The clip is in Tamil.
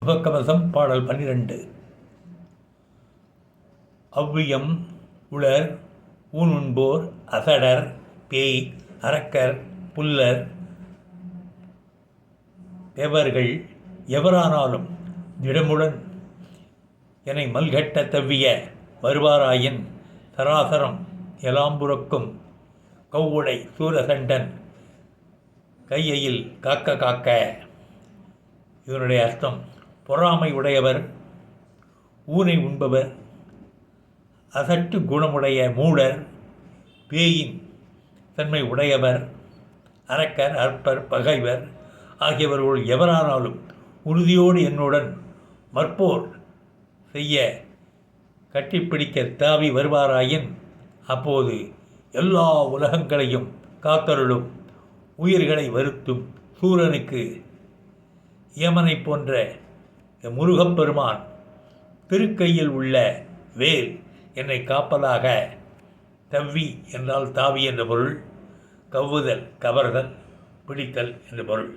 முகக்கவசம் பாடல் 12. அவ்வியம் உளர் ஊனுண்போர் அசடர் பேய் அரக்கர் புல்லர் தேவர்கள் எவரானாலும் திடமுடன் என்னை மல்கட்ட தவ்விய வருவாராயின் சராசரம் எலாம்புறக்கும் கவ்வுடை சூரசண்டன் கையில் காக்க காக்க. இதனுடைய அர்த்தம், பொறாமை உடையவர், ஊனை உண்பவர், அசட்டு குணமுடைய மூடர், பேயின் தன்மை உடையவர், அரக்கர் அற்பர் பகைவர் ஆகியவர்கள் எவரானாலும் உறுதியோடு என்னுடன் மற்போர் செய்ய கட்டிப்பிடிக்க தாவி வருவாராயின் அப்போது எல்லா உலகங்களையும் காத்தருளும் உயிர்களை வருத்தும் சூரனுக்கு யமனை போன்ற முருகப்பெருமான் திருக்கையில் உள்ள வேல் என்னை காப்பதாக. தவ்வி என்றால் தாவி என்ற பொருள், கவ்வுதல் கவர்தல் பிடித்தல் என்ற பொருள்.